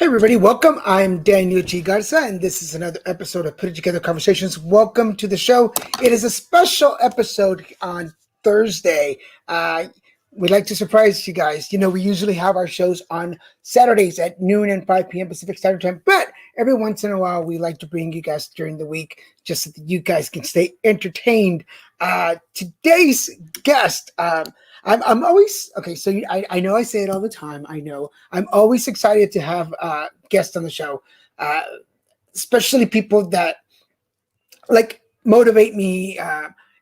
everybody, welcome. I'm Daniel G. Garza, and this is another episode of Put It Together Conversations. Welcome to the show. It is a special episode on Thursday. We'd like to surprise you guys. You know, we usually have our shows on Saturdays at noon and 5 p.m. Pacific Standard Time, but every once in a while, we like to bring you guys during the week just so that you guys can stay entertained. Today's guest, I'm always okay. So I know I say it all the time. I know I'm always excited to have guests on the show, especially people that like motivate me,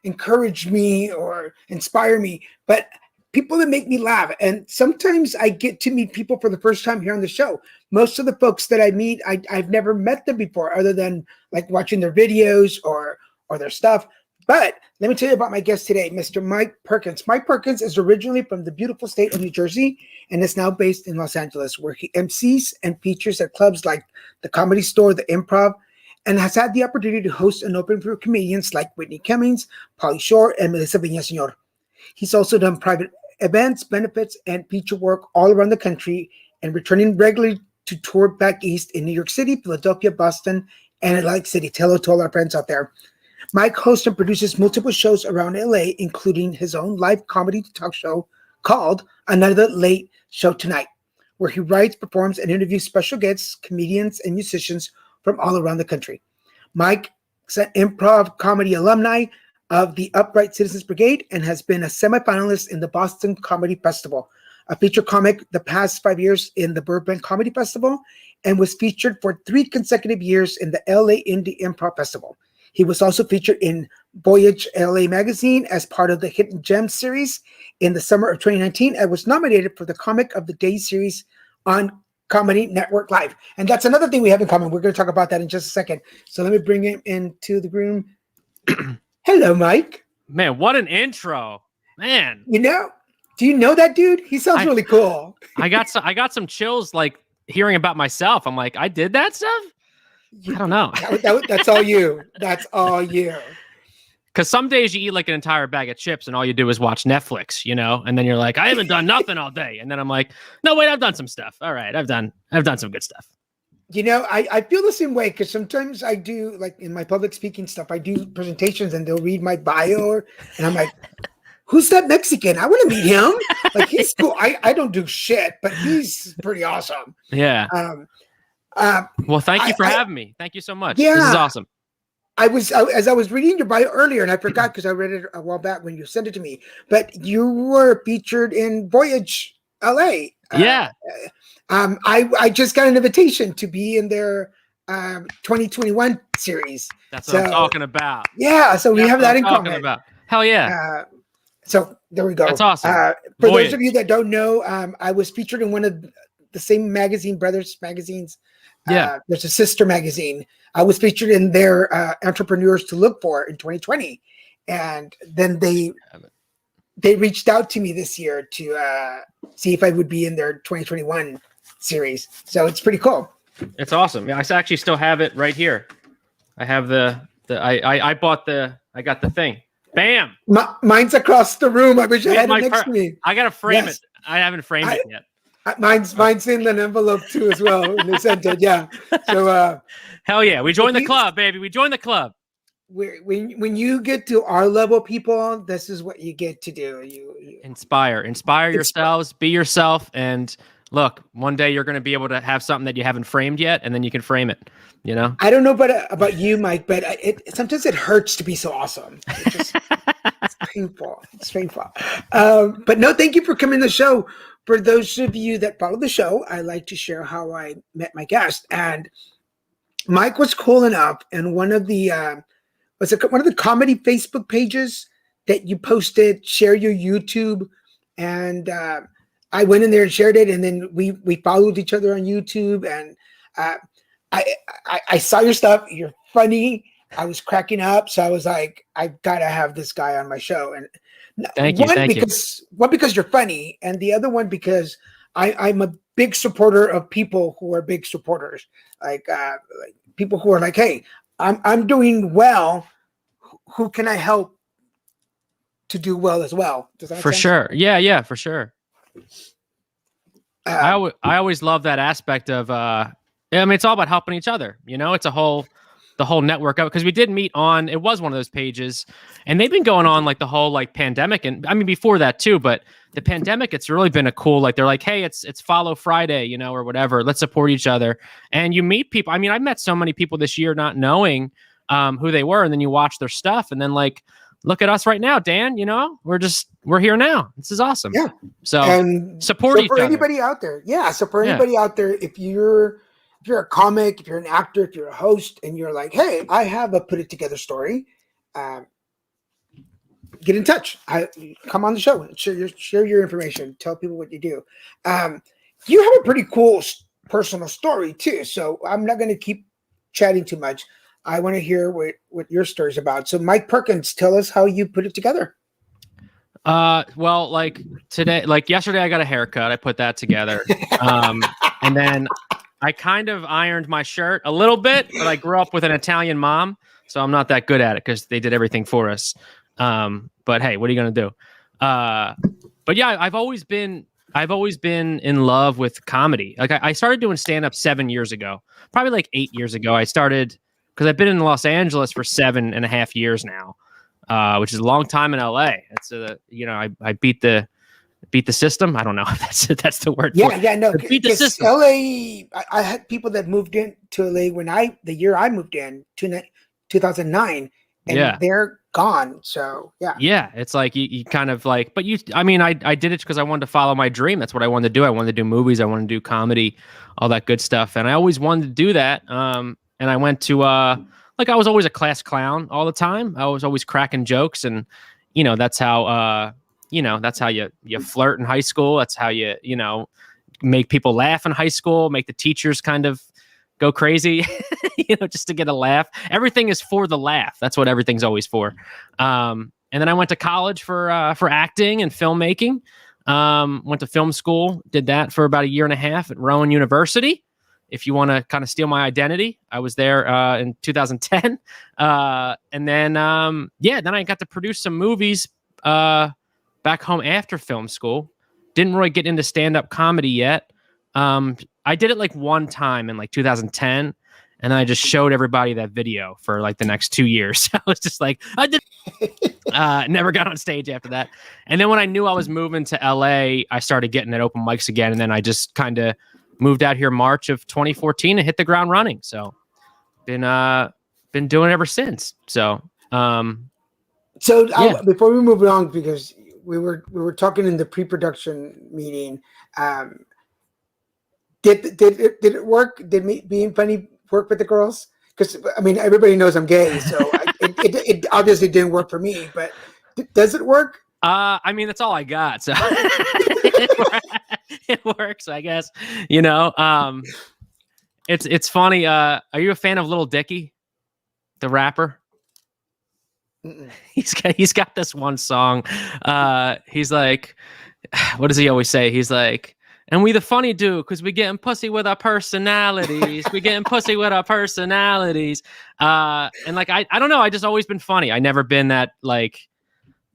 encourage me, or inspire me. But people that make me laugh. And sometimes I get to meet people for the first time here on the show. Most of the folks that I meet, I've never met them before, other than like watching their videos or their stuff. But let me tell you about my guest today, Mr. Mke Perkins. Mke Perkins is originally from the beautiful state of New Jersey and is now based in Los Angeles, where he emcees and features at clubs like the Comedy Store, the Improv, and has had the opportunity to host and open for comedians like Whitney Cummings, Pauly Shore, and Melissa Villaseñor. He's also done private events, benefits, and feature work all around the country, and returning regularly to tour back east in New York City, Philadelphia, Boston, and Atlantic City. Hello to all our friends out there. Mke hosts and produces multiple shows around LA, including his own live comedy talk show called Another Late Show Tonight, where he writes, performs, and interviews special guests, comedians, and musicians from all around the country. Mke is an improv comedy alumni of the Upright Citizens Brigade and has been a semifinalist in the Boston Comedy Festival, a featured comic the past 5 years in the Burbank Comedy Festival, and was featured for 3 consecutive years in the LA Indie Improv Festival. He was also featured in Voyage LA magazine as part of the Hidden Gems series in the summer of 2019 and was nominated for the Comic of the Day series on Comedy Network Live. And that's another thing we have in common. We're going to talk about that in just a second. So let me bring him into the room. Hello, Mke. Man, what an intro. Man. You know, do you know that dude? He sounds really cool. I got some chills like hearing about myself. I'm like, I did that stuff? I don't know. That's all you. That's all you. Because some days you eat like an entire bag of chips and all you do is watch Netflix, you know, and then you're like, I haven't done nothing all day. And then I'm like, no, wait, I've done some stuff. All right, I've done some good stuff. You know, I feel the same way because sometimes I do, like in my public speaking stuff, I do presentations and they'll read my bio and I'm like, who's that Mexican? I want to meet him. Like, he's cool. I don't do shit, but he's pretty awesome. Yeah. Well, thank you for having me. Thank you so much. Yeah, this is awesome. As I was reading your bio earlier, and I forgot because I read it a while back when you sent it to me, but you were featured in Voyage LA. Yeah. I just got an invitation to be in their 2021 series. That's what I'm talking about. Yeah, so we have that in common. About. Hell yeah. So there we go. That's awesome. For those of you that don't know, I was featured in one of the same magazine, Brothers magazines. Yeah, there's a sister magazine. I was featured in their Entrepreneurs to Look For in 2020, and then they reached out to me this year to see if I would be in their 2021 series. So it's pretty cool. It's awesome. Yeah, I actually still have it right here. I have I got the thing. Bam. Mine's across the room. I wish I had it next to me. I gotta frame it. I haven't framed it yet. Mine's in an envelope too as well. And they sent it, yeah. So hell yeah, we joined the club, baby. We joined the club. When you get to our level, people, this is what you get to do. You inspire yourselves, be yourself, and look. One day you're going to be able to have something that you haven't framed yet, and then you can frame it. You know. I don't know about you, Mke, but sometimes it hurts to be so awesome. It's painful. It's painful. But no, thank you for coming to the show. For those of you that follow the show, I like to share how I met my guest. And Mke was cool enough, and one of the comedy Facebook pages that you posted, share your YouTube, and I went in there and shared it, and then we followed each other on YouTube, and I saw your stuff. You're funny. I was cracking up, so I was like, I've got to have this guy on my show. And thank you. One, because you're funny, and the other one because I'm a big supporter of people who are big supporters, like people who are like, hey, I'm doing well. Who can I help to do well as well? Does that make sense? Sure. Yeah, for sure. I always love that aspect of I mean, it's all about helping each other. It's the whole network of it, because we did meet on, it was one of those pages, and they've been going on like the whole like pandemic, and I mean before that too, but the pandemic, it's really been a cool, like they're like, hey, it's Follow Friday, or whatever. Let's support each other, and you meet people. I mean, I met so many people this year not knowing who they were, and then you watch their stuff, and then like, look at us right now, Dan. We're here now. This is awesome. Yeah. So and support each other. Anybody out there. Yeah. So for anybody out there, if you're a comic, if you're an actor, if you're a host, and you're like, hey, I have a put it together story, get in touch. Come on the show. Share your information. Tell people what you do. You have a pretty cool personal story too. So I'm not going to keep chatting too much. I want to hear what your story's about. So Mke Perkins, tell us how you put it together. Well, like today, like yesterday, I got a haircut. I put that together. And then I kind of ironed my shirt a little bit, but I grew up with an Italian mom, so I'm not that good at it because they did everything for us. But hey, what are you going to do? But yeah, I've always been in love with comedy. Like I started doing stand-up 7 years ago, probably like 8 years ago. I started, because I've been in Los Angeles for 7.5 years now, which is a long time in LA. It's I beat the system. I don't know if that's the word. No. Beat the system. LA. I had people that moved into LA the year I moved in, 2009, and they're gone. So yeah. It's like you kind of like, but I mean, I did it because I wanted to follow my dream. That's what I wanted to do. I wanted to do movies. I wanted to do comedy, all that good stuff, and I always wanted to do that. And I went to like, I was always a class clown all the time. I was always cracking jokes, and that's how that's how you flirt in high school. That's how you make people laugh in high school, make the teachers kind of go crazy, just to get a laugh. Everything is for the laugh. That's what everything's always for. And then I went to college for acting and filmmaking. Went to film school, did that for about 1.5 years at Rowan University. If you want to kind of steal my identity, I was there in 2010. And then, then I got to produce some movies back home after film school. Didn't really get into stand-up comedy yet. I did it like one time in like 2010, and then I just showed everybody that video for like the next 2 years. I was just like, I did. Never got on stage after that. And then when I knew I was moving to LA, I started getting at open mics again, and then I just kind of moved out here March of 2014 and hit the ground running. So been doing it ever since. So before we move on, because we were talking in the pre-production meeting, did it work? Did being funny work with the girls? Because I mean, everybody knows I'm gay, so it obviously didn't work for me. But does it work? I mean, that's all I got. So it works, I guess. It's funny. Are you a fan of Lil Dicky, the rapper? Mm-mm. He's got this one song. He's like, what does he always say? He's like, and we the funny do because we getting pussy with our personalities. We getting pussy with our personalities. And like I don't know. I just always been funny. I never been that like,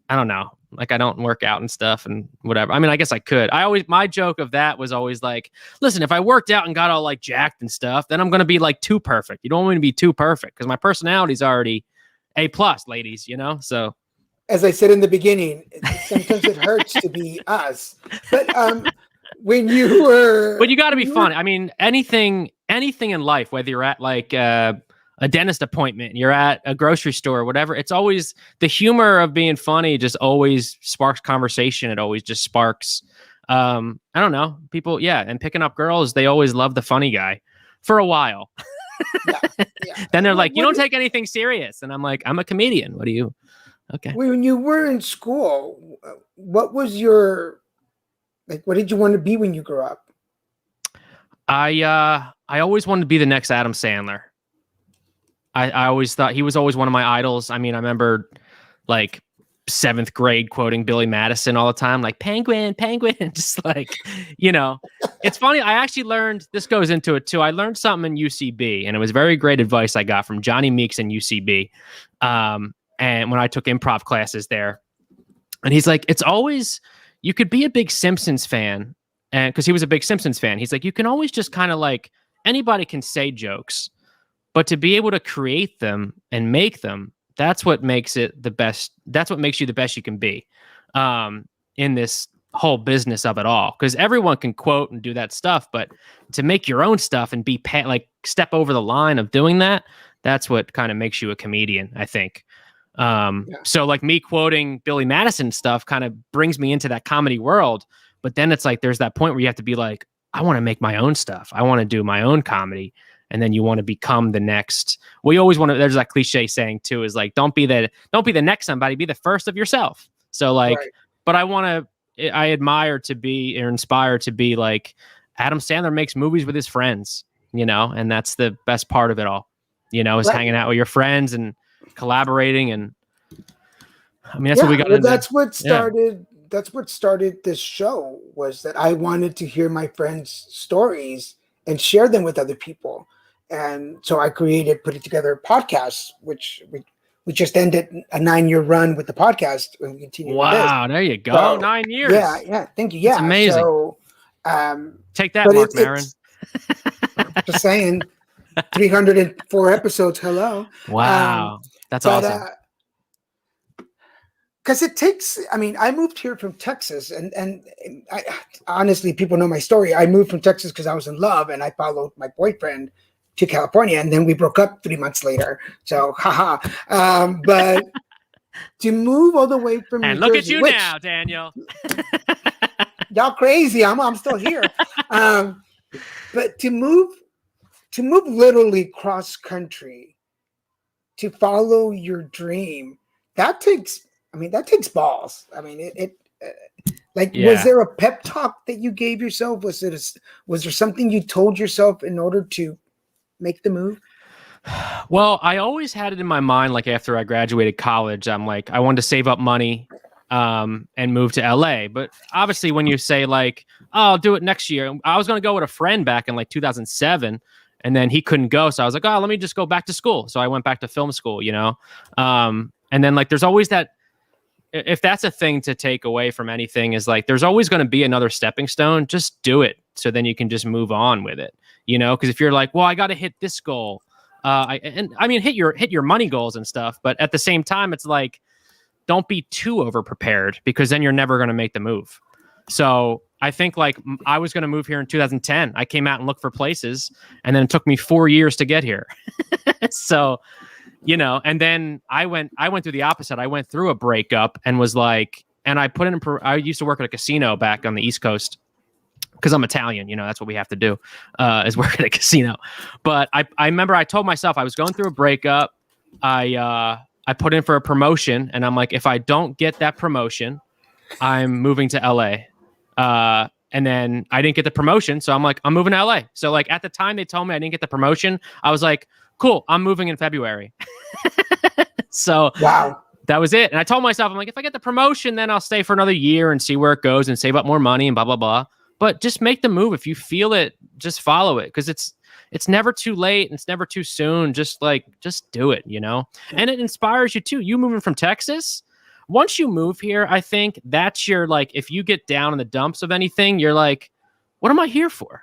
I don't know. Like I don't work out and stuff and whatever. I mean, I guess I could. My joke of that was always like, listen, if I worked out and got all like jacked and stuff, then I'm going to be like too perfect. You don't want me to be too perfect because my personality's already A+, ladies, So as I said in the beginning, sometimes it hurts to be us. But when you were, but you got to be funny. I mean, anything in life, whether you're at like a dentist appointment, you're at a grocery store, whatever. It's always the humor of being funny just always sparks conversation. It always just sparks, I don't know, people. Yeah. And picking up girls, they always love the funny guy for a while. Yeah. Then they're like, you don't take anything serious. And I'm like, I'm a comedian. What do you? Okay. When you were in school, what was your, like, what did you want to be when you grew up? I always wanted to be the next Adam Sandler. I always thought he was always one of my idols. I mean, I remember like 7th grade quoting Billy Madison all the time, like penguin, just like, it's funny. I actually learned, this goes into it too. I learned something in UCB, and it was very great advice I got from Johnny Meeks in UCB. And when I took improv classes there, and he's like, it's always, you could be a big Simpsons fan And because he was a big Simpsons fan, he's like, you can always just kind of like, anybody can say jokes, but to be able to create them and make them, that's what makes it the best. That's what makes you the best you can be in this whole business of it all. Because everyone can quote and do that stuff, but to make your own stuff and be like step over the line of doing that, that's what kind of makes you a comedian, I think. So like me quoting Billy Madison stuff kind of brings me into that comedy world. But then it's like there's that point where you have to be like, I want to make my own stuff. I want to do my own comedy. And then you want to become the next. We always want to. There's that cliche saying too, is like, don't be the next somebody. Be the first of yourself. So like, but I admire to be or inspire to be like Adam Sandler makes movies with his friends, and that's the best part of it all, is hanging out with your friends and collaborating. And I mean, that's what we got. That's what started. That's what started this show, was that I wanted to hear my friends' stories and share them with other people. And so I put it together podcasts, which we just ended a 9-year run with the podcast. And we continue. Wow, there you go. So, 9 years. Yeah. Thank you. Yeah. That's amazing. So, take that, Mark Maron. Just saying, 304 episodes. Hello. Wow. That's awesome. Because it takes, I moved here from Texas, and I, honestly, people know my story. I moved from Texas because I was in love, and I followed my boyfriend to California, and then we broke up 3 months later. So, haha. But to move all the way from and New look Jersey, at you now, Daniel. Y'all crazy. I'm still here. But to move literally cross country to follow your dream, that takes balls. Was there a pep talk that you gave yourself? Was there something you told yourself in order to make the move? Well, I always had it in my mind, like after I graduated college, I'm like, I wanted to save up money and move to LA. But obviously when you say like, oh, I'll do it next year. I was going to go with a friend back in like 2007, and then he couldn't go. So I was like, oh, let me just go back to school. So I went back to film school, and then like, there's always that, if that's a thing to take away from anything, is like, there's always going to be another stepping stone. Just do it. So then you can just move on with it, because if you're like, well, I got to hit this goal. Hit your money goals and stuff. But at the same time, it's like, don't be too over prepared, because then you're never going to make the move. So I think like I was going to move here in 2010. I came out and looked for places, and then it took me 4 years to get here. So, and then I went through the opposite. I went through a breakup and was like, and I I used to work at a casino back on the East Coast because I'm Italian, that's what we have to do, is work at a casino. But I remember I told myself I was going through a breakup. I put in for a promotion, and I'm like, if I don't get that promotion, I'm moving to LA. And then I didn't get the promotion. So I'm like, I'm moving to LA. So like at the time they told me I didn't get the promotion, I was like, cool, I'm moving in February. So wow, that was it. And I told myself, I'm like, if I get the promotion, then I'll stay for another year and see where it goes and save up more money and blah, blah, blah. But just make the move. If you feel it, just follow it. Because it's never too late and it's never too soon. Just do it, And it inspires you too. You moving from Texas, once you move here, I think that's your, like, if you get down in the dumps of anything, you're like, what am I here for?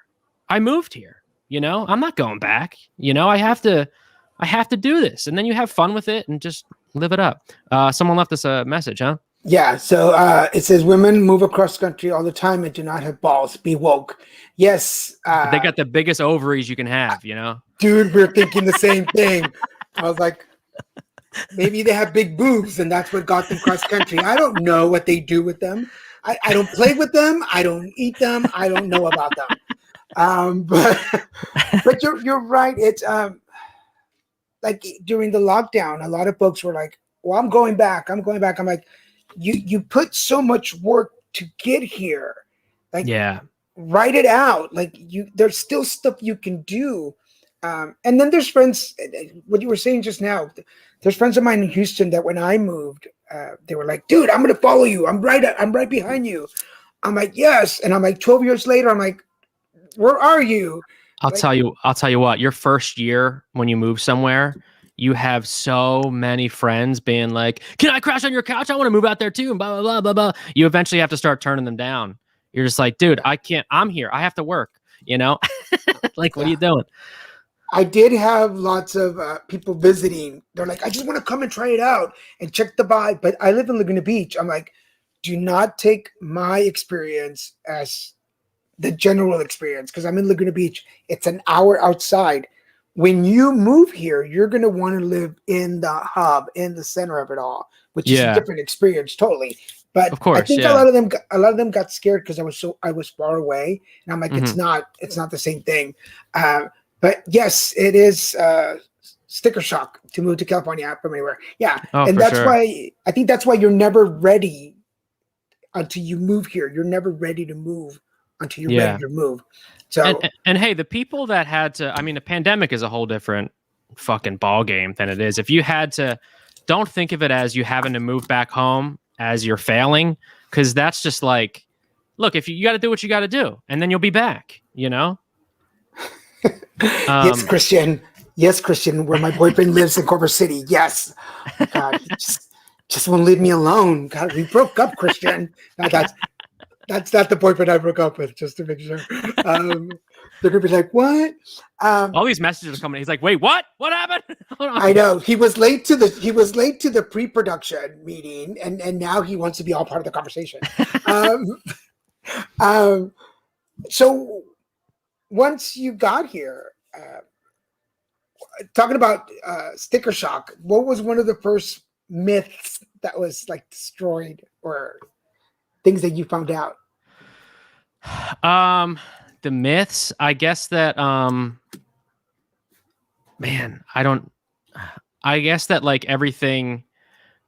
I moved here. I'm not going back. I have to do this. And then you have fun with it and just live it up. Someone left us a message, huh? Yeah. So it says women move across country all the time and do not have balls. Be woke. Yes. They got the biggest ovaries you can have, Dude, we're thinking the same thing. I was like, maybe they have big boobs and that's what got them cross country. I don't know what they do with them. I don't play with them. I don't eat them. I don't know about them. But you're right. It's like during the lockdown, a lot of folks were like, well, I'm going back. I'm like, you put so much work to get here. Like, yeah, write it out. Like there's still stuff you can do. And then there's friends, what you were saying just now, there's friends of mine in Houston that when I moved, they were like, dude, I'm going to follow you. I'm right behind you. I'm like, yes. And I'm like, 12 years later, I'm like, where are you? I'll tell you what, your first year when you move somewhere, you have so many friends being like, can I crash on your couch? I want to move out there too. And blah, blah, blah, blah, blah. You eventually have to start turning them down. You're just like, dude, I can't. I'm here. I have to work. Like, what are you doing? I did have lots of people visiting. They're like, I just want to come and try it out and check the vibe. But I live in Laguna Beach. I'm like, do not take my experience as the general experience, because I'm in Laguna Beach. It's an hour outside. When you move here, you're going to want to live in the hub, in the center of it all, which is a different experience totally. But of course, I think a lot of them got scared because I was far away, and I'm like, it's not the same thing. But yes, it is sticker shock to move to California from anywhere. Yeah, and that's why I think that's why you're never ready until you move here. You're never ready to move until you're ready to move. So and hey, the people that had to, I mean, the pandemic is a whole different fucking ball game than it is. If you had to, don't think of it as you having to move back home as you're failing, because that's just like, look, if you got to do what you got to do, and then you'll be back. Yes, Christian, where my boyfriend lives in Culver City. Yes. God, he just won't leave me alone. God, we broke up, Christian. That's not the boyfriend I broke up with, just to make sure. They're gonna be like, what? All these messages are coming. He's like, wait, what? What happened? I know. He was late to the pre-production meeting, and now he wants to be all part of the conversation. So once you got here, talking about sticker shock, what was one of the first myths that was like destroyed, or things that you found out? The myths, I guess that I guess that like everything,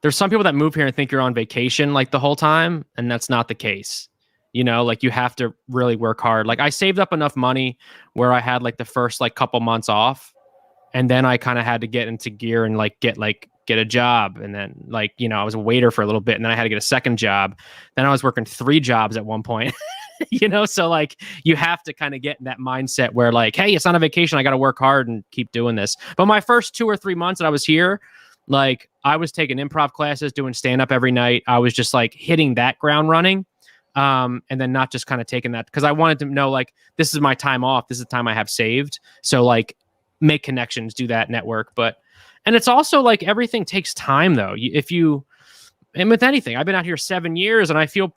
there's some people that move here and think you're on vacation like the whole time, and that's not the case. Like you have to really work hard. Like I saved up enough money where I had like the first like couple months off, and then I kind of had to get into gear and like get a job. And then like, I was a waiter for a little bit, and then I had to get a second job. Then I was working 3 jobs at one point, so like you have to kind of get in that mindset where like, hey, it's not a vacation. I got to work hard and keep doing this. But my first 2 or 3 months that I was here, like I was taking improv classes, doing stand up every night. I was just like hitting that ground running. And then not just kind of taking that, because I wanted to know like, this is my time off. This is the time I have saved. So like make connections, do that network. And it's also like everything takes time though. And with anything, I've been out here 7 years and I feel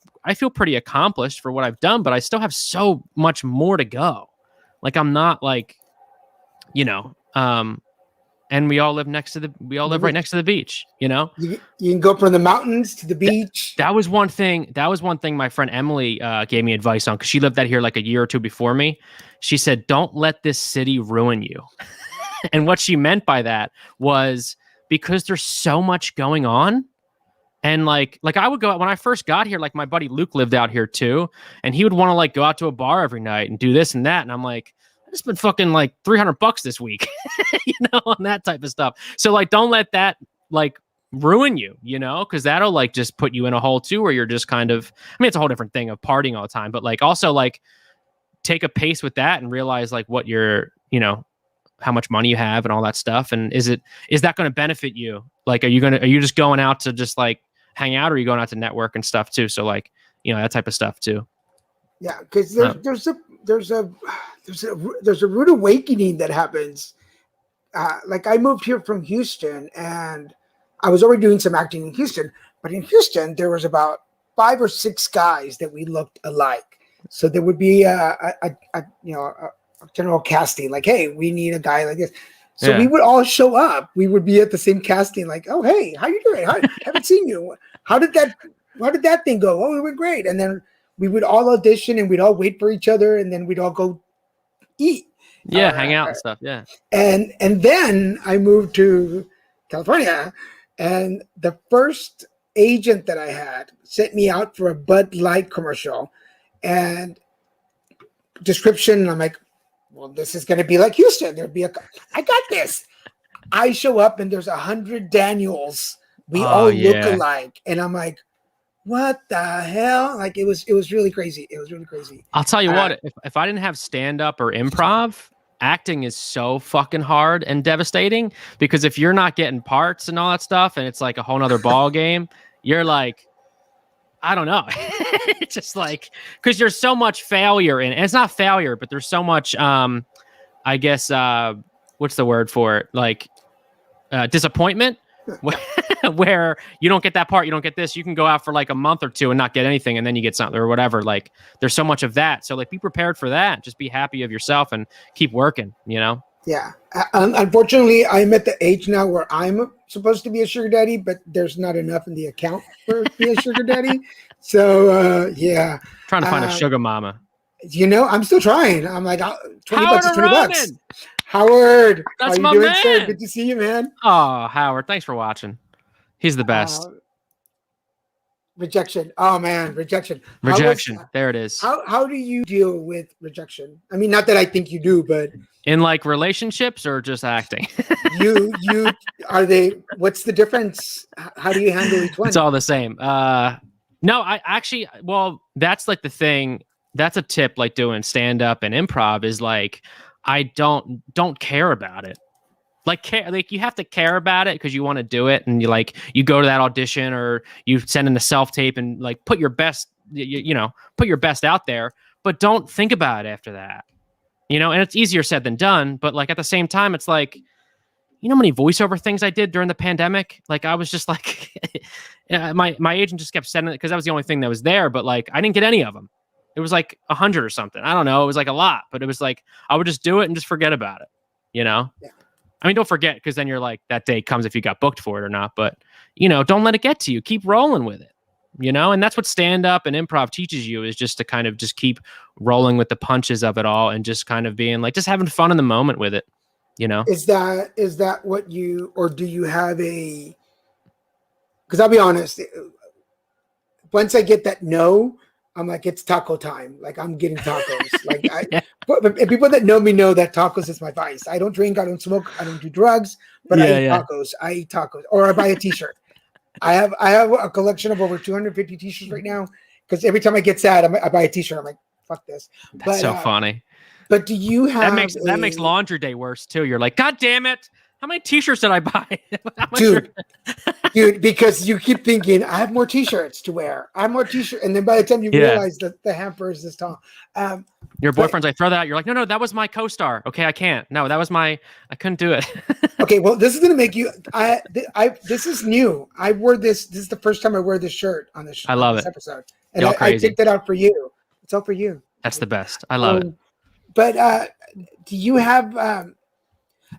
pretty accomplished for what I've done, but I still have so much more to go. Like I'm not like, and we all live right next to the beach, You can go from the mountains to the beach. That was one thing my friend Emily gave me advice on, because she lived out here like a year or two before me. She said, don't let this city ruin you. And what she meant by that was because there's so much going on. And like I would go out when I first got here, like my buddy Luke lived out here too. And he would want to like go out to a bar every night and do this and that. And I'm like, I just been fucking like $300 this week, on that type of stuff. So like, don't let that like ruin you, because that'll like just put you in a hole too, where you're just kind of, I mean, it's a whole different thing of partying all the time, but like also like take a pace with that and realize like what you're, how much money you have and all that stuff. And is that going to benefit you? Like, are you just going out to just like hang out, or are you going out to network and stuff too? So like, that type of stuff too. Yeah. Cause there's a rude awakening that happens. Like I moved here from Houston, and I was already doing some acting in Houston, but in Houston there was about 5 or 6 guys that we looked alike. So there would be a general casting, like, hey, we need a guy like this. So we would all show up. We would be at the same casting, like, oh, hey, how you doing? Haven't seen you. How did that thing go? Oh, it went great. And then we would all audition, and we'd all wait for each other, and then we'd all go eat. Hang out and stuff. Yeah. And then I moved to California, and the first agent that I had sent me out for a Bud Light commercial and description. And I'm like, well, this is going to be like Houston. I got this. I show up and there's 100 Daniels. We all look alike. And I'm like, what the hell? Like it was really crazy. It was really crazy. I'll tell you what, if I didn't have stand up or improv, acting is so fucking hard and devastating, because if you're not getting parts and all that stuff, and it's like a whole nother ball game, you're like, I don't know. It's just like, because there's so much failure in it. And it's not failure, but there's so much, I guess, what's the word for it? Like disappointment, where you don't get that part, you don't get this. You can go out for like a month or two and not get anything, and then you get something or whatever. Like there's so much of that. So like be prepared for that. Just be happy of yourself and keep working, you know? Yeah. Unfortunately, I'm at the age now where I'm supposed to be a sugar daddy, but there's not enough in the account for be a sugar daddy. So, yeah. Trying to find a sugar mama. You know, I'm still trying. I'm like, 20 Howard bucks is 20 bucks. Roman! Howard, That's how my you doing, man. sir? Good to see you, man. Oh, Howard, thanks for watching. He's the best. Rejection. Oh man, rejection. There it is. How do you deal with rejection? I mean, not that I think you do, but in like relationships or just acting? you are they? What's the difference? How do you handle each one? It's all the same. No, I actually, well, that's like the thing. That's a tip, like doing stand up and improv is like, I don't care about it. Like you have to care about it because you want to do it, and you go to that audition or you send in a self tape and like put your best, put your best out there, but don't think about it after that, and it's easier said than done. But like at the same time, it's like, how many voiceover things I did during the pandemic? Like I was just like, my agent just kept sending it because that was the only thing that was there, but like I didn't get any of them. It was like 100 or something. I don't know. It was like a lot, but it was like I would just do it and just forget about it, Yeah. I mean, don't forget, because then you're like, that day comes if you got booked for it or not. But, don't let it get to you. Keep rolling with it, And that's what stand-up and improv teaches you, is just to kind of just keep rolling with the punches of it all and just kind of being like, just having fun in the moment with it, Is that what you, or do you have a, because I'll be honest, once I get that no, I'm like, it's taco time. Like I'm getting tacos. Like but people that know me know that tacos is my vice. I don't drink, I don't smoke, I don't do drugs, but I eat tacos. I eat tacos, or I buy a t-shirt. I have a collection of over 250 t-shirts right now, because every time I get sad, I buy a t-shirt. I'm like, fuck this. That's so funny. But do you have that makes laundry day worse too? You're like, God damn it. How many t-shirts did I buy? Dude, because you keep thinking, I have more t-shirts to wear. I have more t-shirts. And then by the time you realize that the hamper is this tall. Your boyfriend's like, throw that out. You're like, no, that was my co-star. Okay, I can't. No, I couldn't do it. Okay, well, this is going to make you, this is new. I wore this. This is the first time I wear this shirt on this I love it. Episode. And I picked it out for you. It's all for you. That's the best. I love it. But do you have...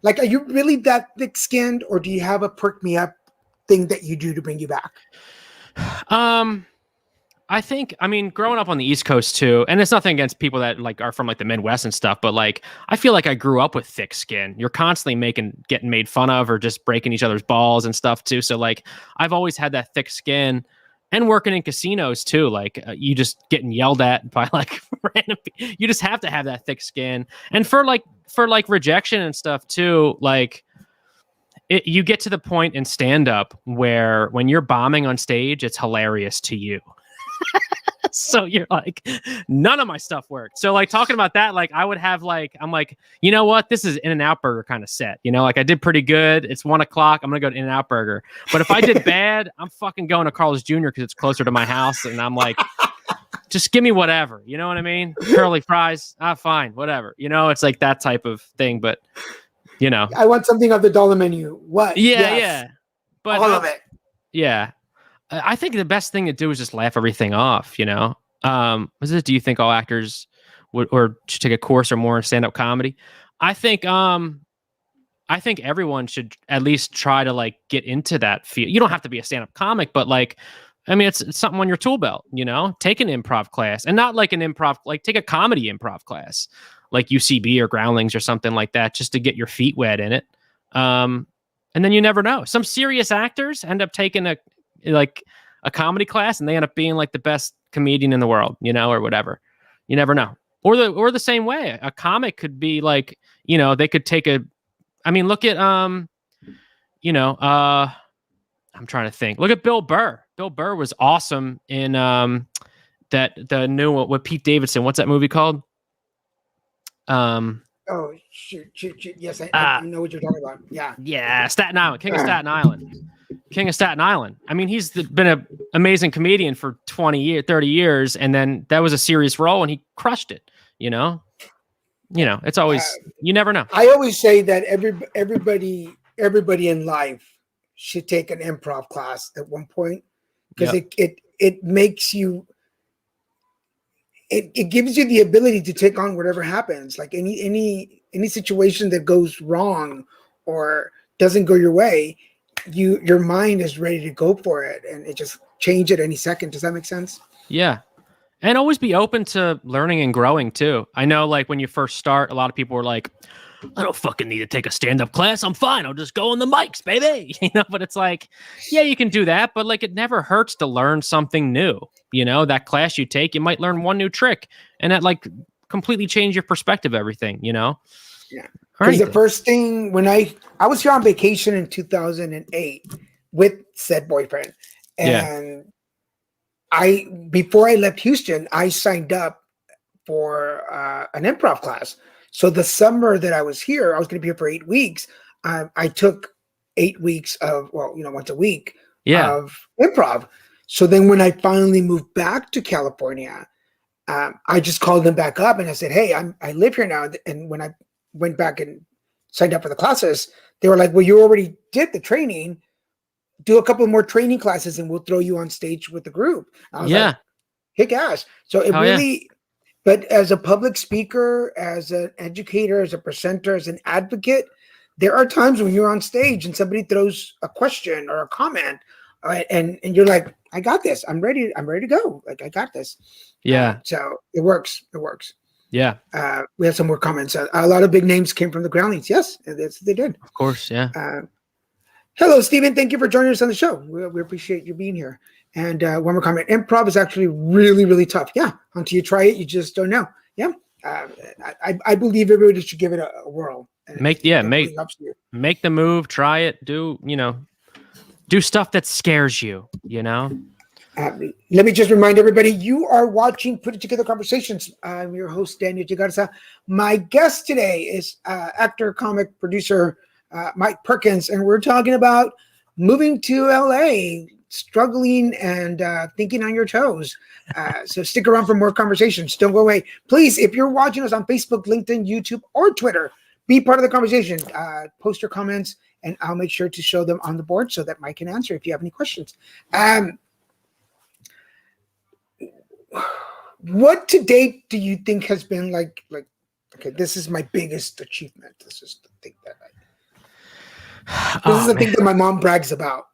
like, are you really that thick-skinned, or do you have a perk me up thing that you do to bring you back? I think, growing up on the East Coast too, and it's nothing against people that like are from like the Midwest and stuff, but like, I feel like I grew up with thick skin. You're constantly getting made fun of or just breaking each other's balls and stuff too. So like, I've always had that thick skin. And working in casinos too, like you just getting yelled at by like random people. You just have to have that thick skin. And for rejection and stuff too, like you get to the point in stand up where when you're bombing on stage, it's hilarious to you. So you're like, none of my stuff worked. So like talking about that, like I would have like, I'm like, you know what? This is In-N-Out Burger kind of set. Like I did pretty good. It's 1:00. I'm going to go to In-N-Out Burger. But if I did bad, I'm fucking going to Carl's Jr. because it's closer to my house. And I'm like, just give me whatever. You know what I mean? Curly fries. Fine. Whatever. It's like that type of thing. But, I want something off the dollar menu. What? Yeah. Yes. Yeah. But all of it. Yeah. I think the best thing to do is just laugh everything off, do you think all actors would or should take a course or more in stand-up comedy? I think everyone should at least try to like get into that field. You don't have to be a stand-up comic, but like, it's something on your tool belt, take an improv class, and not like an improv, like take a comedy improv class, like UCB or Groundlings or something like that, just to get your feet wet in it. And then you never know. Some serious actors end up taking a comedy class and they end up being like the best comedian in the world, or whatever. You never know. Or the same way, a comic could be like, they could take look at, I'm trying to think. Look at Bill Burr. Bill Burr was awesome in the new one with Pete Davidson. What's that movie called? Oh, shoot. Yes, I know what you're talking about. Yeah. Yeah, Staten Island, King of Staten Island. King of Staten Island. I mean, been an amazing comedian for 20 years, 30 years. And then that was a serious role and he crushed it, you know? It's always, you never know. I always say that everybody in life should take an improv class at one point, because it makes you, it gives you the ability to take on whatever happens. Like any situation that goes wrong or doesn't go your way, your mind is ready to go for it, and it just change it any second. Does that make sense? Yeah. And always be open to learning and growing too. I know, like, when you first start, a lot of people were like, I don't fucking need to take a stand-up class. I'm fine. I'll just go on the mics, baby. But it's like, yeah, you can do that, but like, it never hurts to learn something new. That class you take, you might learn one new trick, and that like completely change your perspective of everything, Yeah. Because the first thing, when I was here on vacation in 2008 with said boyfriend, and before I left Houston, I signed up for an improv class. So the summer that I was here, I was going to be here for 8 weeks. I took 8 weeks of, once a week of improv. So then when I finally moved back to California, I just called them back up and I said, hey, I live here now. And when I went back and signed up for the classes, they were like, well, you already did the training. Do a couple more training classes and we'll throw you on stage with the group. I was like, kick ass. So it really, but as a public speaker, as an educator, as a presenter, as an advocate, there are times when you're on stage and somebody throws a question or a comment, and you're like, I got this. I'm ready to go. Like, I got this. Yeah. So it works. Yeah. We have some more comments. A lot of big names came from the Groundlings. Yes, that's what they did. Of course. Yeah. Hello, Stephen. Thank you for joining us on the show. We appreciate you being here. And one more comment. Improv is actually really, really tough. Yeah. Until you try it, you just don't know. Yeah. I believe everybody should give it a whirl. Make the move. Try it. Do stuff that scares you. Let me just remind everybody, you are watching Put It Together Conversations. I'm your host, Daniel G. Garza. My guest today is actor, comic, producer, Mke Perkins, and we're talking about moving to LA, struggling and thinking on your toes. So stick around for more conversations. Don't go away. Please, if you're watching us on Facebook, LinkedIn, YouTube, or Twitter, be part of the conversation. Post your comments, and I'll make sure to show them on the board so that Mike can answer if you have any questions. What to date do you think has been like, okay, this is my biggest achievement. This is the thing that thing that my mom brags about.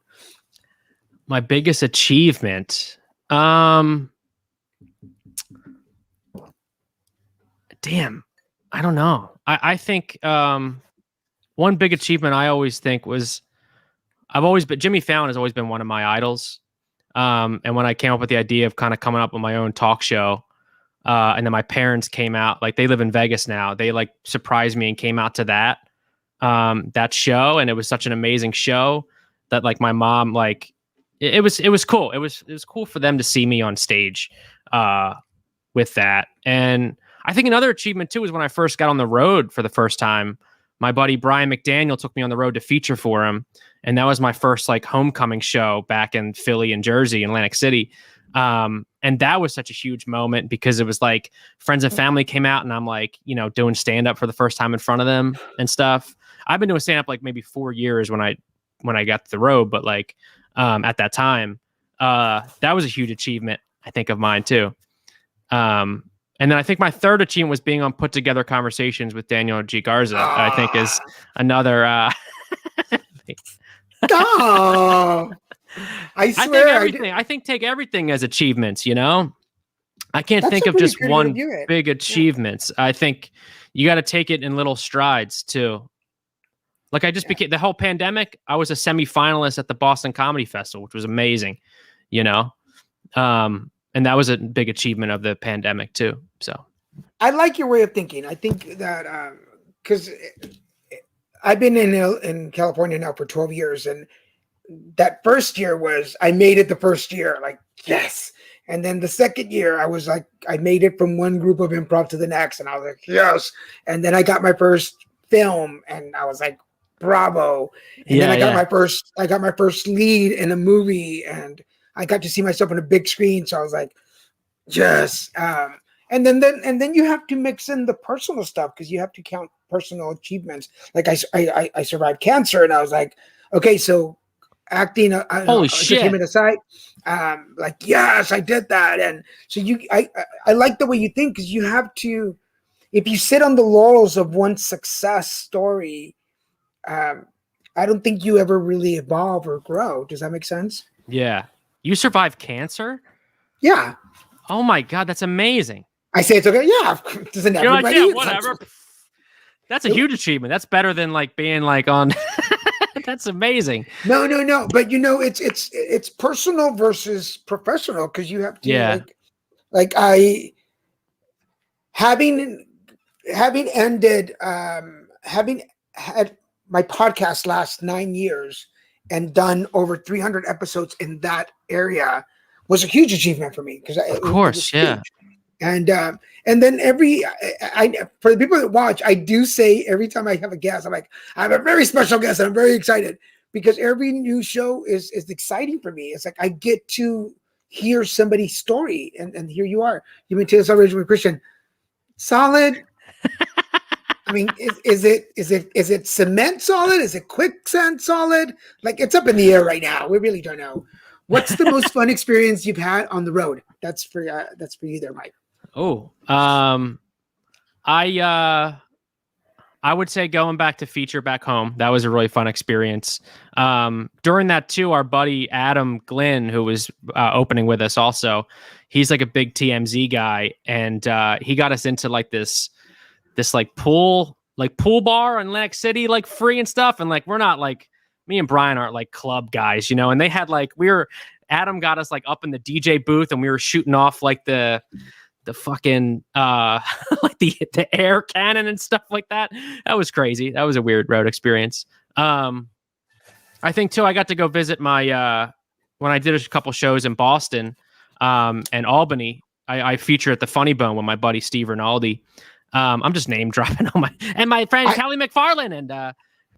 My biggest achievement. Damn. I don't know. I think one big achievement I always think was Jimmy Fallon has always been one of my idols. And when I came up with the idea of kind of coming up with my own talk show, and then my parents came out, like, they live in Vegas now. They like surprised me and came out to that show. And it was such an amazing show that, like, my mom, like, it was cool. It was cool for them to see me on stage, with that. And I think another achievement too is when I first got on the road for the first time. My buddy Brian McDaniel took me on the road to feature for him. And that was my first like homecoming show back in Philly and Jersey, Atlantic City. And that was such a huge moment because it was like friends and family came out and I'm like, doing stand up for the first time in front of them and stuff. I've been doing stand up like maybe 4 years when I got to the road, but like, at that time, that was a huge achievement, I think, of mine too. And then I think my third achievement was being on Put Together Conversations with Daniel G. Garza. I think is another. I swear. I think take everything as achievements. I can't think of just one big achievements. I think you got to take it in little strides too. Like I just became the whole pandemic. I was a semi-finalist at the Boston Comedy Festival, which was amazing. And that was a big achievement of the pandemic too. So I like your way of thinking. I think that because I've been in California now for 12 years, and that first year was I made it the first year, like, yes. And then the second year I was like, I made it from one group of improv to the next, and I was like, yes. And then I got my first film, and I was like, bravo. And then I got my first lead in a movie, and I got to see myself on a big screen. So I was like, yes. And then you have to mix in the personal stuff, because you have to count personal achievements. Like I survived cancer, and I was like, okay, so acting, holy shit, entertainment aside, like, yes, I did that. And so I like the way you think, because you have to, if you sit on the laurels of one success story, I don't think you ever really evolve or grow. Does that make sense? Yeah. You survived cancer? Yeah. Oh my God, that's amazing. I say it's okay. Yeah. Doesn't You're everybody? like, yeah, whatever. That's a huge achievement. That's better than like being like on. That's amazing. No. But it's personal versus professional, because you have to like I having ended having had my podcast last 9 years and done over 300 episodes in that area was a huge achievement for me, because of course, yeah. Huge. And then for the people that watch, I do say every time I have a guest, I'm like, I have a very special guest, and I'm very excited, because every new show is exciting for me. It's like I get to hear somebody's story, and here you are. You've been to the Celebration with Christian. Solid. I mean, is it cement solid? Is it quicksand solid? Like, it's up in the air right now. We really don't know. What's the most fun experience you've had on the road? That's for you there, Mike. Oh, I would say going back to feature back home. That was a really fun experience. During that too, our buddy Adam Glynn, who was opening with us also, he's like a big TMZ guy, and he got us into like this like pool bar in Atlantic City, like free and stuff. And like, we're not like, me and Brian aren't like club guys, you know, and they had like, Adam got us like up in the DJ booth, and we were shooting off like the fucking like the air cannon and stuff like that. That was crazy. That was a weird road experience. I think too, I got to go visit my when I did a couple shows in Boston and Albany. I feature at the Funny Bone with my buddy Steve Rinaldi. I'm just name dropping on my friend Kelly McFarlane, and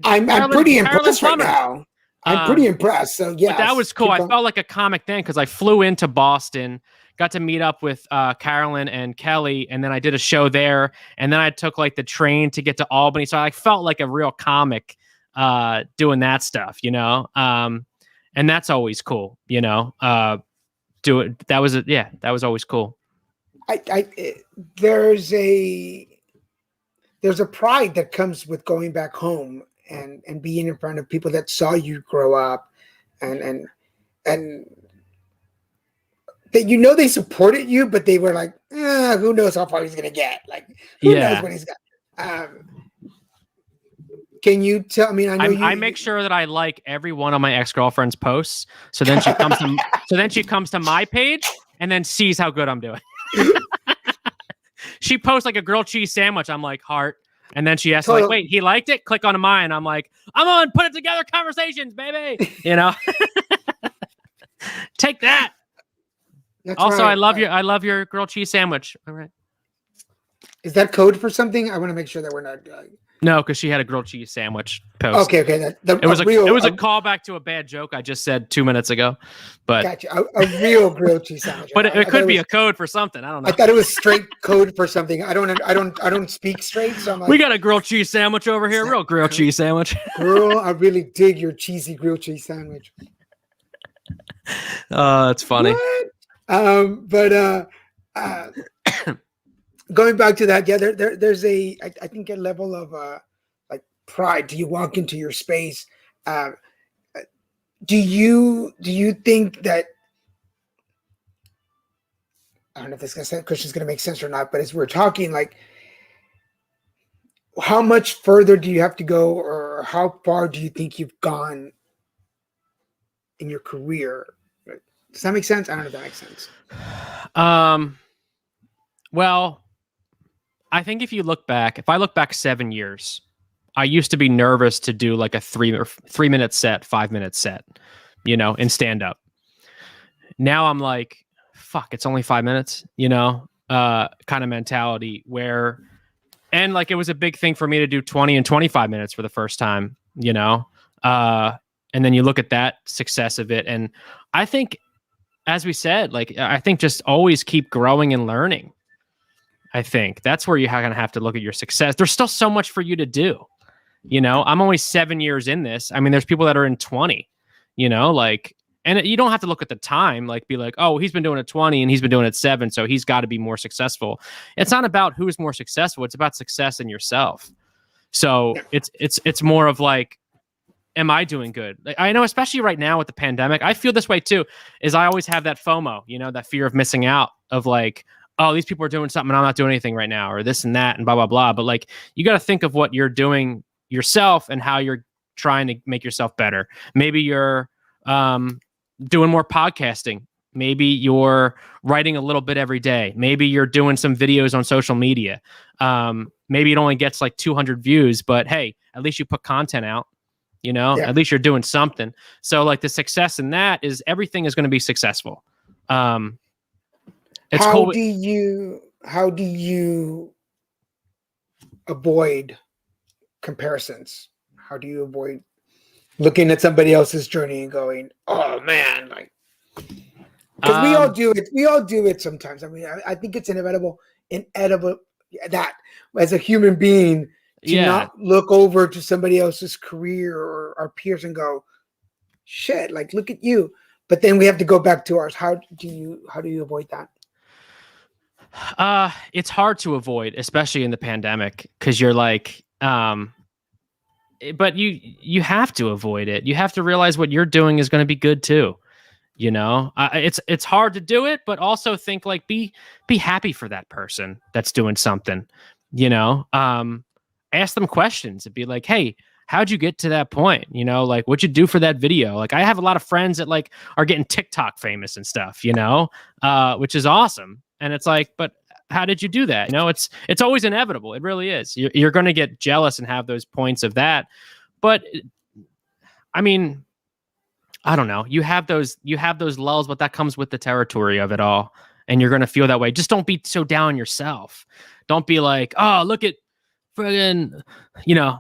I'm pretty impressed right now. I'm pretty impressed. So yeah, that was cool. I felt like a comic then, because I flew into Boston, got to meet up with Carolyn and Kelly, and then I did a show there, and then I took like the train to get to Albany. So I felt like a real comic doing that stuff, you know. And that's always cool, you know. That was always cool. There's a pride that comes with going back home and being in front of people that saw you grow up, and that, you know, they supported you, but they were like, who knows how far he's gonna get? Like, who knows what he's got? Can you tell? I mean, I make sure that I like every one of my ex-girlfriend's posts, so then she comes to my page and then sees how good I'm doing. She posts like a grilled cheese sandwich. I'm like, heart. And then she asks, like, wait, he liked it? Click on mine. I'm like, I'm on Put It Together Conversations, baby. You know? Take that. That's also, right. I love your grilled cheese sandwich. All right. Is that code for something? I want to make sure that we're not. No, because she had a grilled cheese sandwich post. Okay. It was a callback to a bad joke I just said 2 minutes ago. But gotcha. A real grilled cheese sandwich. But it could be a code for something. I don't know. I thought it was straight code for something. I don't speak straight, so I'm like, we got a grilled cheese sandwich over here. Real grilled cheese sandwich. Girl, I really dig your cheesy grilled cheese sandwich. Oh, that's funny. What? Going back to that, yeah, there's I think a level of like pride. Do you walk into your space? Do you think that, I don't know if this Christian's gonna make sense or not, but as we're talking, like, how much further do you have to go, or how far do you think you've gone in your career? Does that make sense? I don't know if that makes sense. Well, I think if I look back 7 years, I used to be nervous to do like a 3-minute set, 5-minute set, you know, in stand up. Now I'm like, fuck, it's only 5 minutes, you know, kind of mentality where, and like, it was a big thing for me to do 20 and 25 minutes for the first time. you know? And then you look at that success of it. And I think, as we said, like, I think just always keep growing and learning. I think that's where you're going to have to look at your success. There's still so much for you to do. You know, I'm only 7 years in this. I mean, there's people that are in 20, you know, like, and you don't have to look at the time, like be like, oh, he's been doing it 20 and he's been doing it 7. So he's got to be more successful. It's not about who's more successful. It's about success in yourself. So it's more of like, am I doing good? Like, I know, especially right now with the pandemic, I feel this way too, is I always have that FOMO, you know, that fear of missing out of like, oh, these people are doing something and I'm not doing anything right now, or this and that and blah, blah, blah. But like, you got to think of what you're doing yourself and how you're trying to make yourself better. Maybe you're doing more podcasting. Maybe you're writing a little bit every day. Maybe you're doing some videos on social media. Maybe it only gets like 200 views, but hey, at least you put content out. You know, at least you're doing something. So like the success in that is everything is going to be successful. It's how cool. do you avoid comparisons? How do you avoid looking at somebody else's journey and going, oh man, like, because we all do it. We all do it sometimes. I mean, I think it's inevitable that as a human being, to not look over to somebody else's career or our peers and go, shit, like, look at you. But then we have to go back to ours. How do you avoid that? It's hard to avoid, especially in the pandemic, because you're like, but you have to avoid it. You have to realize what you're doing is going to be good too. You know, it's hard to do it, but also think like, be happy for that person that's doing something, you know, ask them questions and be like, hey, how'd you get to that point? You know, like, what'd you do for that video? Like, I have a lot of friends that like are getting TikTok famous and stuff, you know, which is awesome. And it's like, but how did you do that? You know, it's always inevitable. It really is. You're going to get jealous and have those points of that. But I mean, I don't know. You have those lulls, but that comes with the territory of it all. And you're going to feel that way. Just don't be so down on yourself. Don't be like, oh, look at friggin', you know,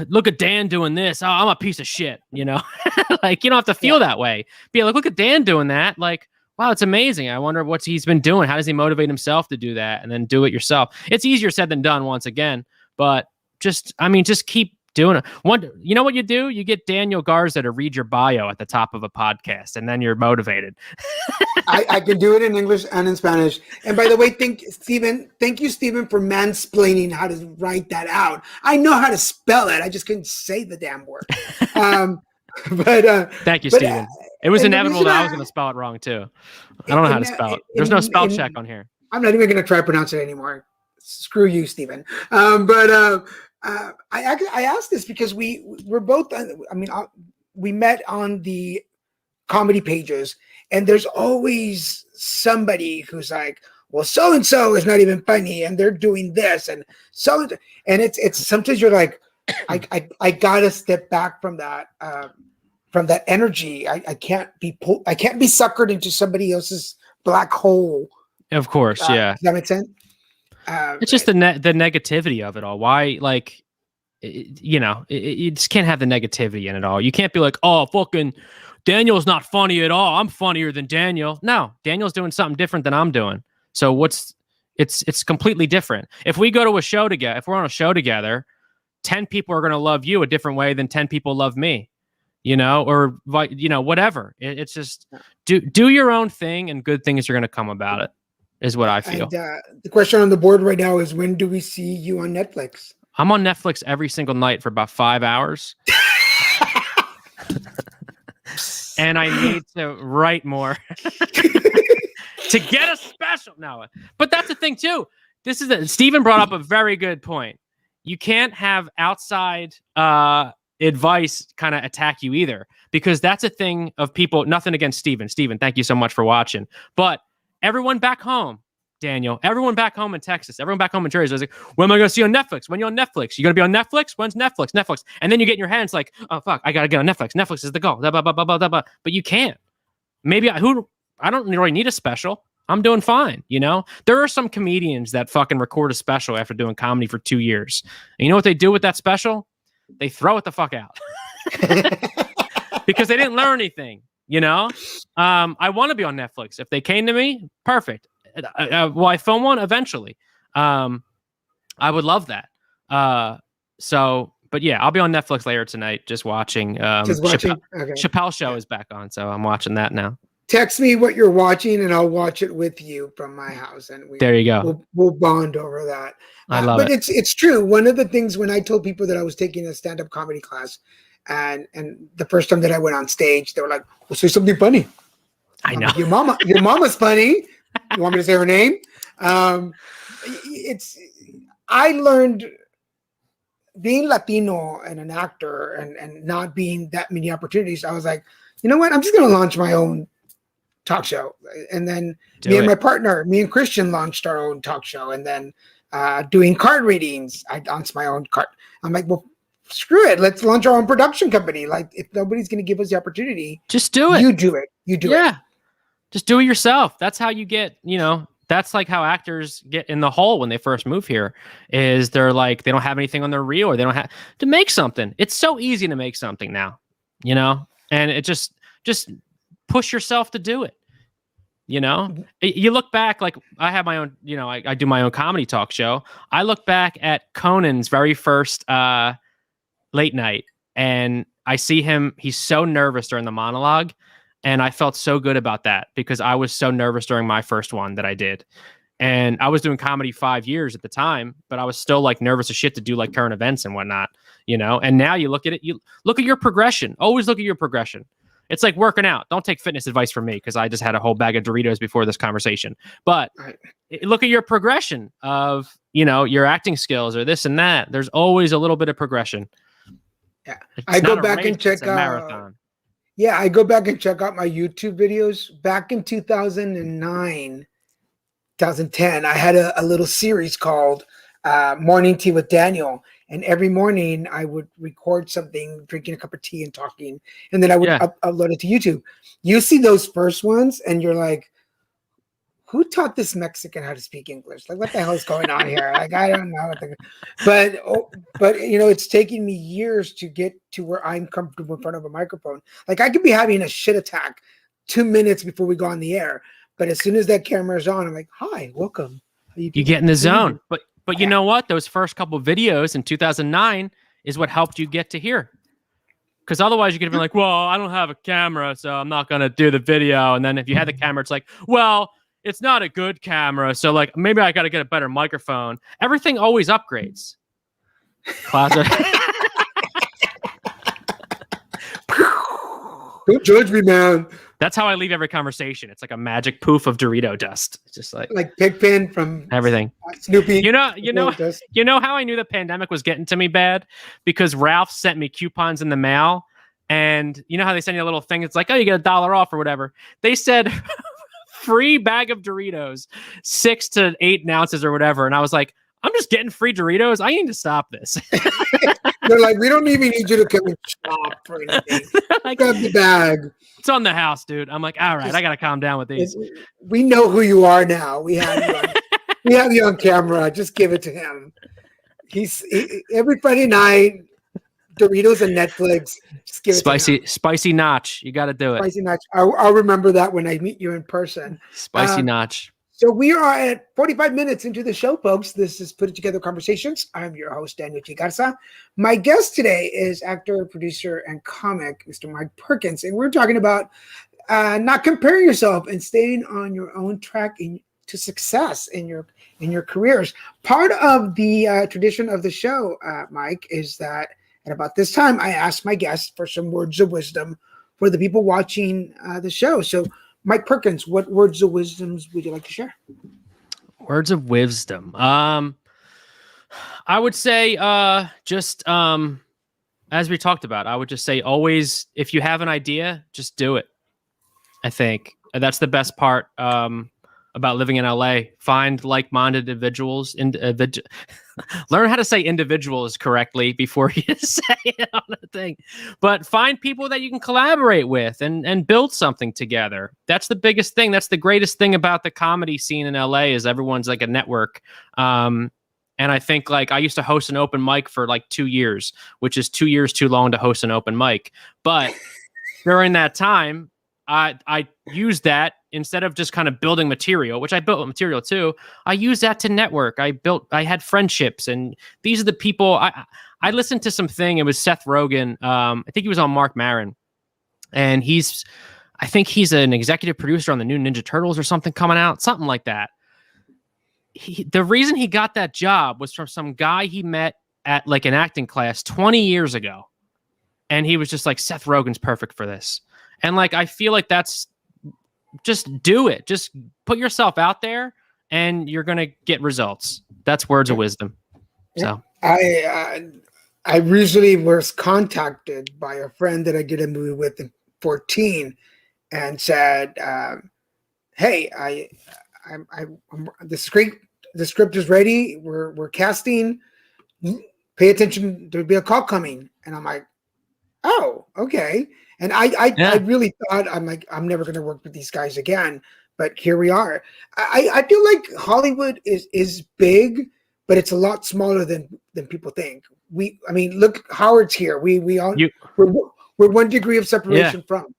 look at Dan doing this. Oh, I'm a piece of shit, you know? Like, you don't have to feel that way. Be like, look at Dan doing that. Like, wow, it's amazing. I wonder what he's been doing. How does he motivate himself to do that? And then do it yourself. It's easier said than done once again, but just keep doing it. You know what you do? You get Daniel Garza to read your bio at the top of a podcast, and then you're motivated. I can do it in English and in Spanish. And by the way, thank you, Stephen, for mansplaining how to write that out. I know how to spell it. I just couldn't say the damn word. Thank you, Stephen. It was inevitable that I was going to spell it wrong too. I don't know how to spell it. There's no spell check on here. I'm not even going to try to pronounce it anymore. Screw you, Stephen. I asked this because we're both. We met on the comedy pages, and there's always somebody who's like, well, so and so is not even funny, and they're doing this, and it's sometimes you're like, I gotta step back from that energy. I can't be suckered into somebody else's black hole. Of course, yeah. Does that make sense? It's just the negativity of it all. Why, like, you just can't have the negativity in it all. You can't be like, oh, fucking Daniel's not funny at all. I'm funnier than Daniel. No, Daniel's doing something different than I'm doing. So it's completely different. If we go to a show together, if we're on a show together, 10 people are going to love you a different way than 10 people love me, you know, or, you know, whatever. It's just do your own thing, and good things are going to come about it, is what I feel. And, the question on the board right now is, when do we see you on Netflix? I'm on Netflix every single night for about 5 hours. And I need to write more to get a special. No, but that's the thing too. Stephen brought up a very good point. You can't have outside advice kind of attack you either, because that's a thing of people. Nothing against Stephen. Stephen, thank you so much for watching. But everyone back home, Daniel, everyone back home in Texas, everyone back home in Jersey, I was like, when am I going to see you on Netflix? When you're on Netflix? You going to be on Netflix? When's Netflix? Netflix. And then you get in your hands like, oh, fuck, I got to get on Netflix. Netflix is the goal. Blah, blah, blah, blah, blah, blah. But you can't. Maybe I don't really need a special. I'm doing fine, you know? There are some comedians that fucking record a special after doing comedy for 2 years. And you know what they do with that special? they throw it the fuck out because they didn't learn anything. You know, I want to be on Netflix. If they came to me, perfect. Will I film one eventually? I would love that. But yeah, I'll be on Netflix later tonight, just watching. Chappelle Show is back on, so I'm watching that now. Text me what you're watching, and I'll watch it with you from my house, and there you go. We'll bond over that. I love it. But it's true. One of the things when I told people that I was taking a stand-up comedy class, and the first time that I went on stage, they were like, "Well, say something funny." I know. Like, your mama's funny. You want me to say her name? I learned being Latino and an actor and not being that many opportunities. I was like, you know what? I'm just going to launch my own talk show. And then and my partner, me and Christian launched our own talk show. And then doing card readings, I launched my own card. I'm like, well, screw it. Let's launch our own production company. Like, if nobody's going to give us the opportunity, just do it. You do it. You do it. Yeah. Just do it yourself. That's how you get, that's like how actors get in the hole when they first move here, is they're like, they don't have anything on their reel, or they don't have to make something. It's so easy to make something now, and it just push yourself to do it. You look back, like I have my own, I do my own comedy talk show. I look back at Conan's very first late night, and I see him, he's so nervous during the monologue. And I felt so good about that because I was so nervous during my first one that I did. And I was doing comedy 5 years at the time, but I was still like nervous as shit to do like current events and whatnot, and now you look at it, you look at your progression, always look at your progression. It's like working out. Don't take fitness advice from me because I just had a whole bag of Doritos before this conversation, but look at your progression of, your acting skills or this and that. There's always a little bit of progression. Yeah. I go back and check out marathon. Yeah, I go back and check out my YouTube videos. Back in 2009, 2010, I had a little series called Morning Tea with Daniel. And every morning I would record something, drinking a cup of tea and talking. And then I would upload it to YouTube. You see those first ones and you're like, who taught this Mexican how to speak English? Like, what the hell is going on here? Like, I don't know. But it's taking me years to get to where I'm comfortable in front of a microphone. Like, I could be having a shit attack 2 minutes before we go on the air. But as soon as that camera is on, I'm like, hi, welcome. You get in the zone. But you know what? Those first couple of videos in 2009 is what helped you get to here. Because otherwise you could have been like, well, I don't have a camera, so I'm not going to do the video. And then if you had the camera, it's like, well, it's not a good camera, so like maybe I got to get a better microphone. Everything always upgrades. Closet. Don't judge me, man. That's how I leave every conversation. It's like a magic poof of Dorito dust. It's just like Pigpen from everything. Snoopy. You know how I knew the pandemic was getting to me bad? Because Ralph sent me coupons in the mail, and you know how they send you a little thing? It's like, oh, you get $1 off or whatever. They said free bag of Doritos, 6 to 8 ounces or whatever. And I was like, I'm just getting free Doritos. I need to stop this. They're like, we don't even need you to come and shop for anything. Like, grab the bag. It's on the house, dude. I'm like, all right, I got to calm down with these. We know who you are now. We have you on camera. Just give it to him. Every Friday night, Doritos and Netflix. Just give it spicy notch. You got to do it. Spicy notch. I'll remember that when I meet you in person. Spicy notch. So we are at 45 minutes into the show, folks. This is Put It Together Conversations. I'm your host, Daniel G. Garza. My guest today is actor, producer, and comic, Mr. Mke Perkins. And we're talking about not comparing yourself and staying on your own track to success in your careers. Part of the tradition of the show, Mike, is that at about this time, I ask my guests for some words of wisdom for the people watching the show. So, Mke Perkins, what words of wisdom would you like to share? Words of wisdom. I would say just as we talked about, I would just say always, if you have an idea, just do it. I think that's the best part about living in LA. Find like-minded individuals. Learn how to say individuals correctly before you say it on a thing. But find people that you can collaborate with and build something together. That's the biggest thing. That's the greatest thing about the comedy scene in LA is everyone's like a network. And And I think like I used to host an open mic for like 2 years, which is 2 years too long to host an open mic. But during that time, I used that instead of just kind of building material, which I built material too. I used that to network. I had friendships, and these are the people I listened to something. It was Seth Rogen. I think he was on Mark Maron, and I think he's an executive producer on the new Ninja Turtles or something coming out, something like that. The reason he got that job was from some guy he met at like an acting class 20 years ago. And he was just like, Seth Rogen's perfect for this. And like, I feel like that's just do it. Just put yourself out there and you're going to get results. That's words of wisdom. So I recently was contacted by a friend that I did a movie with in 14 and said, hey, the script is ready. We're casting. Pay attention. There'll be a call coming. And I'm like, oh, okay. And I really thought, I'm like, I'm never going to work with these guys again. But here we are. I feel like Hollywood is big, but it's a lot smaller than people think. Look, Howard's here. We're 1 degree of separation from.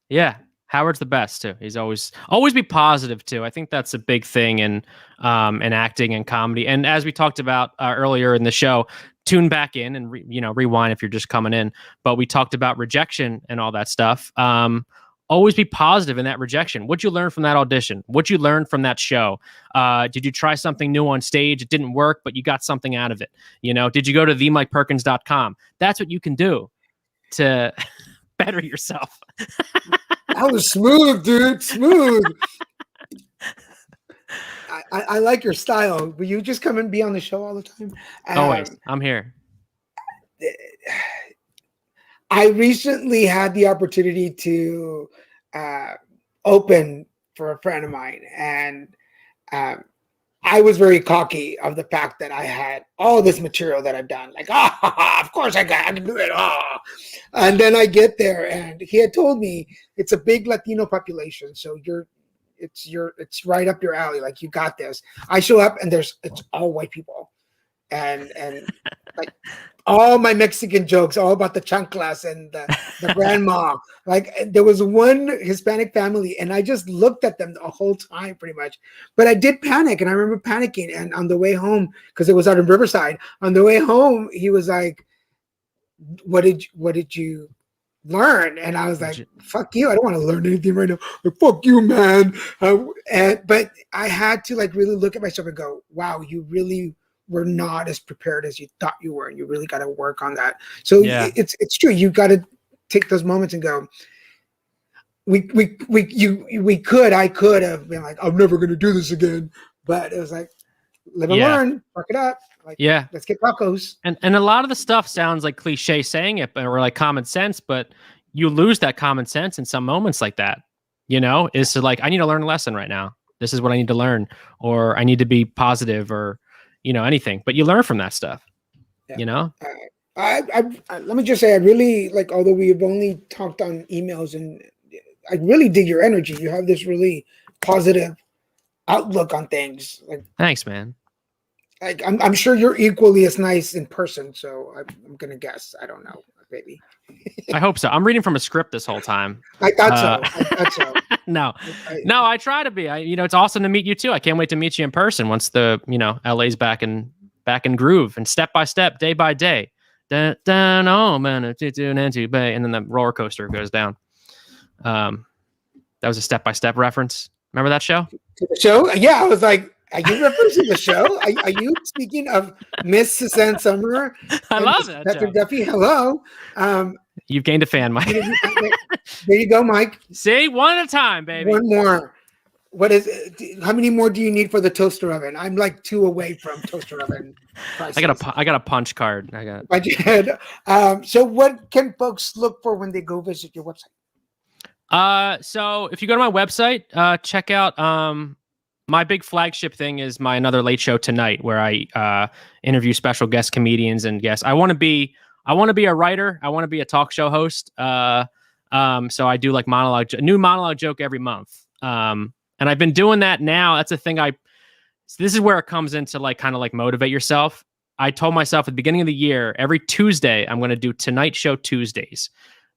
Yeah. Howard's the best too. He's always be positive too. I think that's a big thing in acting and comedy. And as we talked about earlier in the show, tune back in and rewind if you're just coming in. But we talked about rejection and all that stuff. Always be positive in that rejection. What'd you learn from that audition? What'd you learn from that show? Did you try something new on stage? It didn't work, but you got something out of it. Did you go to themikeperkins.com? That's what you can do to better yourself. That was smooth, dude. Smooth. I like your style. Will you just come and be on the show all the time? Always. I'm here. I recently had the opportunity to open for a friend of mine, and I was very cocky of the fact that I had all this material that I've done. Like, of course I can do it. And then I get there, and he had told me it's a big Latino population, so it's right up your alley. Like, you got this. I show up, and it's all white people, and like all my Mexican jokes, all about the chanclas and the grandma. Like, there was one Hispanic family, and I just looked at them the whole time, pretty much. But I did panic, and I remember panicking. And on the way home, because it was out in Riverside, on the way home, he was like, "What did you learn?" And I was like, "Fuck you! I don't want to learn anything right now. Like, fuck you, man." But I had to like really look at myself and go, "Wow, you really were not as prepared as you thought you were. And you really got to work on that." So it's true. You got to take those moments and go, I could have been like, I'm never going to do this again. But it was like, live and learn, fuck it up. Like, let's get tacos. And a lot of the stuff sounds like cliche saying it, or like common sense, but you lose that common sense in some moments like that, is to like, I need to learn a lesson right now. This is what I need to learn, or I need to be positive, or anything, but you learn from that stuff, let me just say, I really like, although we have only talked on emails, and I really dig your energy. You have this really positive outlook on things. Like, thanks, man. Like, I'm sure you're equally as nice in person. So I'm going to guess. I don't know, maybe. I hope so. I'm reading from a script this whole time. I thought so. No, I try to be. It's awesome to meet you too. I can't wait to meet you in person once the, LA's back in groove, and step by step, day by day. And then the roller coaster goes down. That was a step by step reference. Remember that show? The show? Yeah, I was like, are you referencing the show? Are you speaking of Miss Suzanne Summer? I love that. Patrick Duffy. Hello. You've gained a fan, Mike. There you go, Mike. See, one at a time, baby. One more. What is it? How many more do you need for the toaster oven? I'm like 2 away from toaster oven prices. I got a punch card. So what can folks look for when they go visit your website? So if you go to my website, check out my big flagship thing is my Another Late Show Tonight, where I interview special guest comedians and guests. I want to be a writer. I want to be a talk show host. So I do like new monologue joke every month. And I've been doing that now. That's a thing So this is where it comes into like kind of like motivate yourself. I told myself at the beginning of the year, every Tuesday, I'm going to do Tonight Show Tuesdays,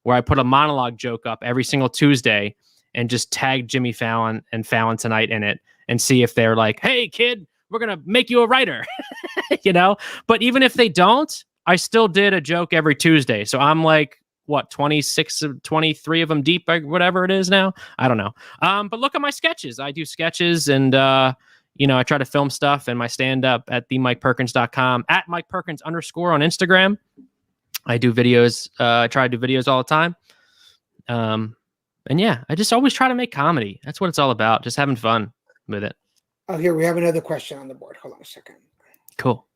where I put a monologue joke up every single Tuesday and just tag Jimmy Fallon and Fallon Tonight in it and see if they're like, hey, kid, we're going to make you a writer, you know? But even if they don't, I still did a joke every Tuesday. So I'm like, what, 26 or 23 of them deep, whatever it is now? I don't know. But look at my sketches. I do sketches and, you know, I try to film stuff and my stand-up at themkeperkins.com, at Mke Perkins _ on Instagram. I do videos. I try to do videos all the time. And yeah, I just always try to make comedy. That's what it's all about. Just having fun with it. Oh, here we have another question on the board. Hold on a second. Cool.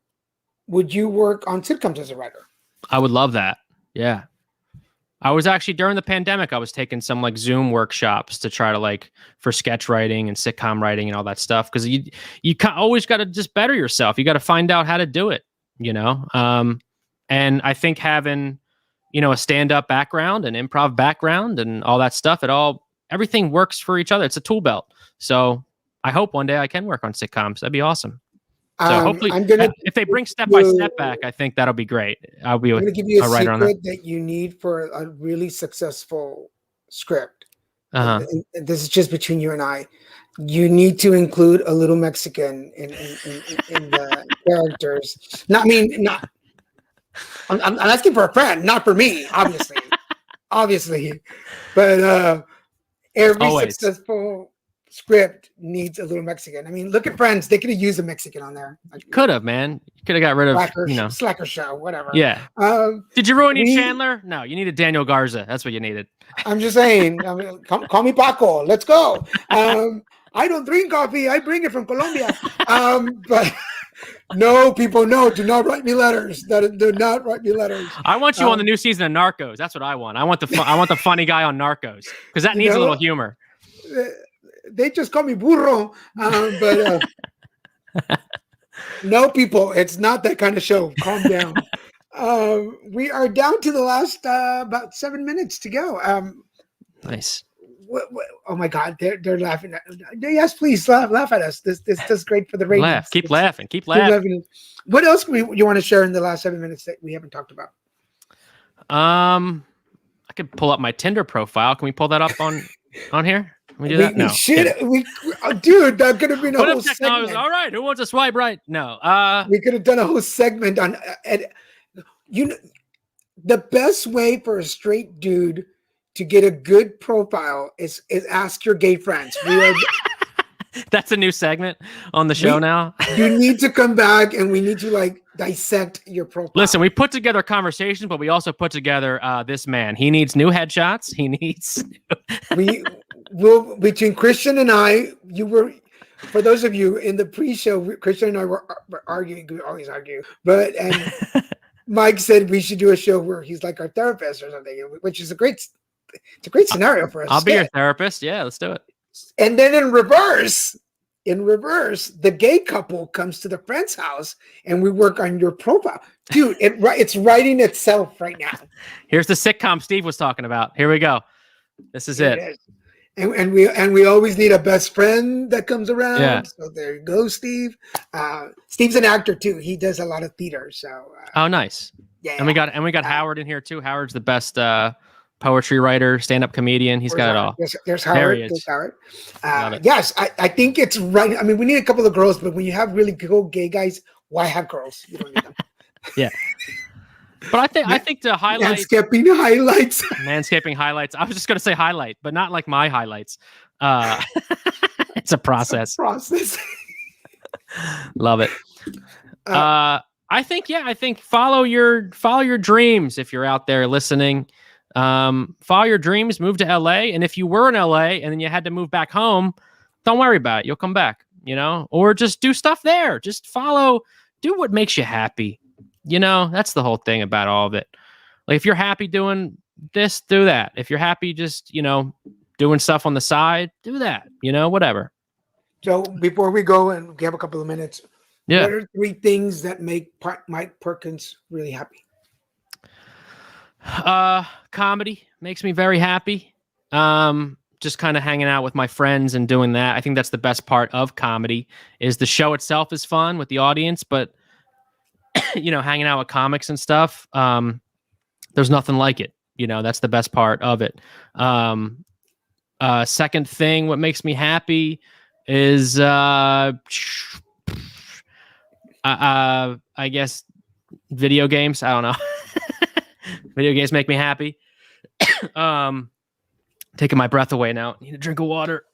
Would you work on sitcoms as a writer? I would love that. Yeah. I was actually during the pandemic, I was taking some like Zoom workshops to try to like for sketch writing and sitcom writing and all that stuff. Cause you always got to just better yourself. You got to find out how to do it, you know? And I think having, you know, a stand-up background, an improv background and all that stuff, everything works for each other. It's a tool belt. So I hope one day I can work on sitcoms. That'd be awesome. So hopefully, if they bring Step by Step back, I think that'll be great. I'll be I'm going to give you a writer on that. secret that you need for a really successful script. Uh-huh. And this is just between you and I. You need to include a little Mexican in the characters. I'm asking for a friend, not for me, obviously. But every successful script needs a little Mexican. I mean, look at Friends. They could have used a Mexican on there. Could have, man. You could have got rid of, Slacker show, whatever. Yeah. Did you ruin your Chandler? No, you needed Daniel Garza. That's what you needed. I'm just saying. I mean, call me Paco. Let's go. I don't drink coffee. I bring it from Colombia. But no, people, no. Do not write me letters. Do not write me letters. I want you on the new season of Narcos. That's what I want. I want the funny guy on Narcos because that needs a little humor. They just call me burro, but no, people, it's not that kind of show. Calm down. We are down to the last about 7 minutes to go. Nice. Oh my God, they're laughing. Yes, please laugh at us. This is great for the ratings. Keep laughing. What else you want to share in the last 7 minutes that we haven't talked about? I could pull up my Tinder profile. Can we pull that up on here? Can we do that? No. Dude, that could have been a whole segment. All right, who wants to swipe right? No. We could have done a whole segment on the best way for a straight dude to get a good profile is ask your gay friends. That's a new segment on the show now. You need to come back and we need to like dissect your profile. Listen, we put together conversations, but we also put together this man. He needs new headshots. He needs. Will between Christian and I, for those of you in the pre-show, Christian and I were arguing. We always argue, and Mike said we should do a show where he's like our therapist or something, which is a great scenario for us. I'll be your therapist. Yeah, let's do it. And then in reverse, the gay couple comes to the friend's house and we work on your profile. Dude, it's writing itself right now. Here's the sitcom Steve was talking about. Here we go. This is it. And we always need a best friend that comes around. Yeah. So there you go, Steve. Steve's an actor too. He does a lot of theater. So oh, nice. Yeah. And we got Howard in here too. Howard's the best poetry writer, stand-up comedian. He's got it all. There's Howard. There's Howard. Yes, I think it's right. I mean, we need a couple of girls, but when you have really good gay guys, why have girls? You don't need them. Yeah. But I think to highlight manscaping highlights. I was just gonna say highlight, but not like my highlights. It's a process. Love it. I think follow your dreams if you're out there listening. Follow your dreams, move to LA. And if you were in LA and then you had to move back home, don't worry about it. You'll come back, or just do stuff there. Just do what makes you happy. That's the whole thing about all of it. Like if you're happy doing this, do that. If you're happy just, doing stuff on the side, do that, whatever. So before we go and we have a couple of minutes, what are 3 things that make Mke Perkins really happy? Comedy makes me very happy. just kind of hanging out with my friends and doing that. I think that's the best part of comedy is the show itself is fun with the audience, but hanging out with comics and stuff, there's nothing like it. That's the best part of it. Second thing, what makes me happy is, I guess video games. I don't know. Video games make me happy. Taking my breath away now. Need a drink of water.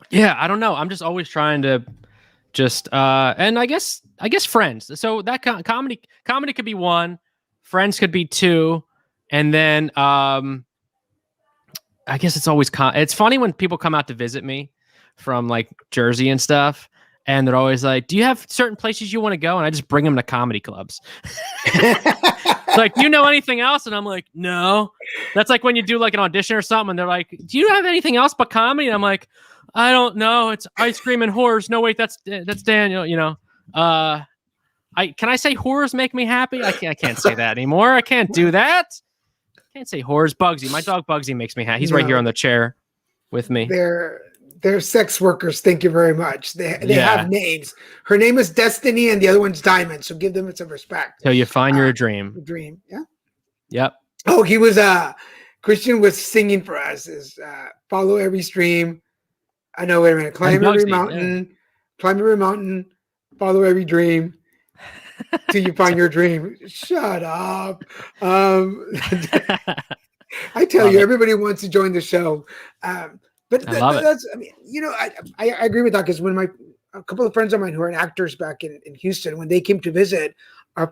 Yeah, I don't know. I'm just always trying to and I guess friends. So that comedy could be one, friends could be two, and then I guess it's always it's funny when people come out to visit me from like Jersey and stuff, and they're always like, "Do you have certain places you want to go?" And I just bring them to comedy clubs. Like, do you know anything else? And I'm like, no. That's like when you do like an audition or something, and they're like, do you have anything else but comedy? And I'm like, I don't know. It's ice cream and horrors. No, wait, that's Daniel. Can I say horrors make me happy? I can't say that anymore. I can't do that. Can't say horrors. Bugsy, my dog Bugsy makes me happy. He's right here on the chair with me. They're sex workers. Thank you very much. They have names. Her name is Destiny, and the other one's Diamond. So give them some respect. Till you find your dream. Dream. Yeah. Yep. Oh, he was Christian was singing for us. Is follow every stream. I know. Wait a minute. Climb every mountain. Yeah. Climb every mountain. Follow every dream. Till you find your dream. Shut up. I tell you, everybody wants to join the show. But that's, I mean, I agree with that, because when a couple of friends of mine who are actors back in Houston, when they came to visit,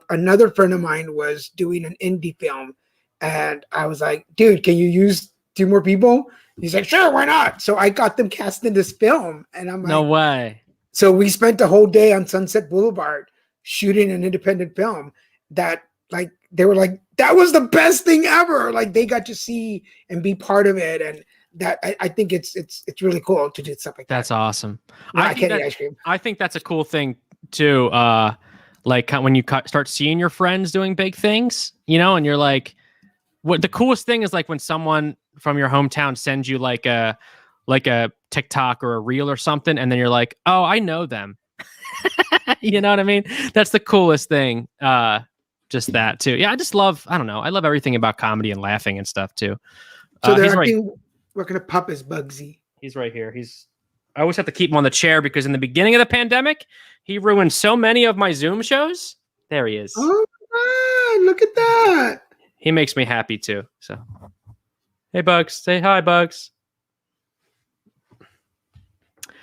another friend of mine was doing an indie film, and I was like, dude, can you use 2 more people? He's like, sure, why not? So I got them cast in this film, and I'm like, no way. So we spent the whole day on Sunset Boulevard shooting an independent film that, like, they were like, that was the best thing ever. Like, they got to see and be part of it, and that I think it's really cool to do stuff like that. That's awesome. No, I can't eat ice cream. I think that's a cool thing too. Like when you start seeing your friends doing big things, and you're like, what the coolest thing is, like when someone from your hometown sends you like a TikTok or a reel or something, and then you're like, oh, I know them. You know what I mean? That's the coolest thing. Just that too. Yeah, I love everything about comedy and laughing and stuff too. So they're acting. What kind of pup is Bugsy? He's right here. I always have to keep him on the chair because in the beginning of the pandemic, he ruined so many of my Zoom shows. There he is. Oh, my, look at that. He makes me happy too. So, hey, Bugs. Say hi, Bugs.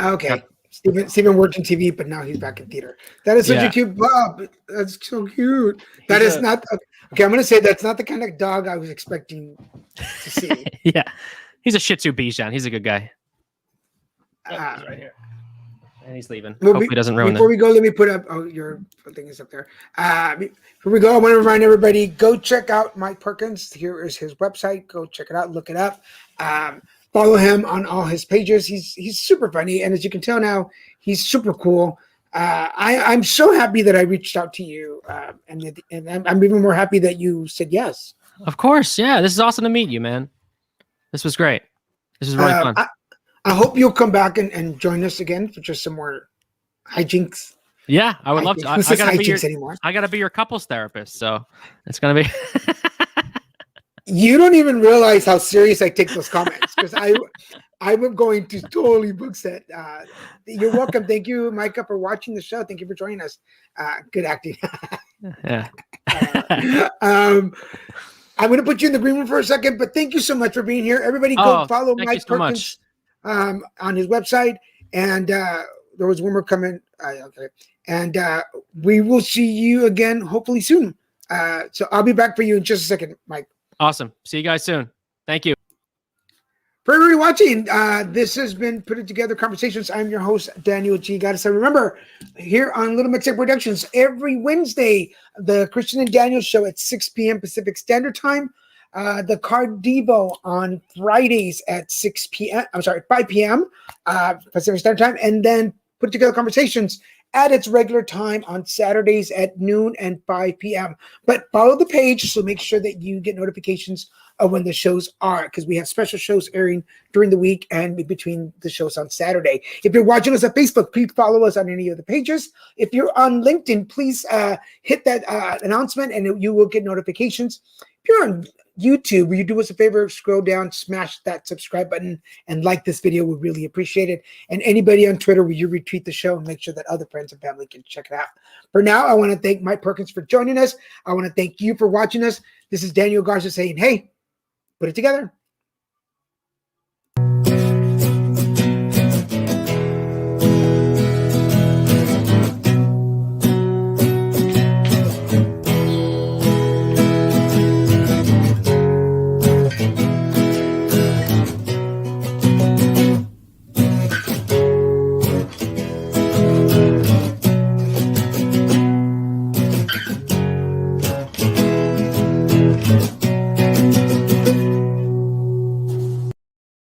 Okay. Steven worked in TV, but now he's back in theater. That is such a cute pup. That's so cute. That is not... Okay, I'm going to say that's not the kind of dog I was expecting to see. Yeah. He's a Shih Tzu Bichon. He's a good guy. He's right here. And he's leaving. Hope he doesn't ruin Before we go, let me put up... Oh, your thing is up there. Before we go, I want to remind everybody, go check out Mke Perkins. Here is his website. Go check it out. Look it up. Follow him on all his pages. He's super funny. And as you can tell now, he's super cool. I'm so happy that I reached out to you. And I'm even more happy that you said yes. Of course. Yeah. This is awesome to meet you, man. This was great. This is really fun. I hope you'll come back and join us again for just some more hijinks. Yeah, I would love to. I gotta be your couples therapist, so it's gonna be. You don't even realize how serious I take those comments, because I'm going to totally book set. You're welcome. Thank you, Micah, for watching the show. Thank you for joining us. Good acting. Yeah. I'm going to put you in the green room for a second, but thank you so much for being here. Everybody go follow Mke Perkins on his website. And there was one more comment. Okay. And we will see you again, hopefully soon. So I'll be back for you in just a second, Mike. Awesome. See you guys soon. Thank you. For everybody watching, this has been Put It Together Conversations. I'm your host, Daniel G. Goddess. Remember, here on Little Mike Productions, every Wednesday, the Christian and Daniel show at 6 p.m. Pacific Standard Time. The Card Devo on Fridays at 5 p.m. Pacific Standard Time. And then Put It Together Conversations at its regular time on Saturdays at noon and 5 p.m. But follow the page, so make sure that you get notifications of when the shows are, because we have special shows airing during the week and in between the shows on Saturday. If you're watching us on Facebook, please follow us on any of the pages. If you're on LinkedIn, please hit that announcement and you will get notifications. If you're on YouTube, will you do us a favor, scroll down, smash that subscribe button, and like this video? We really appreciate it. And anybody on Twitter, will you retweet the show and make sure that other friends and family can check it out? For now, I want to thank Mke Perkins for joining us. I want to thank you for watching us. This is Daniel Garza saying, hey, put it together.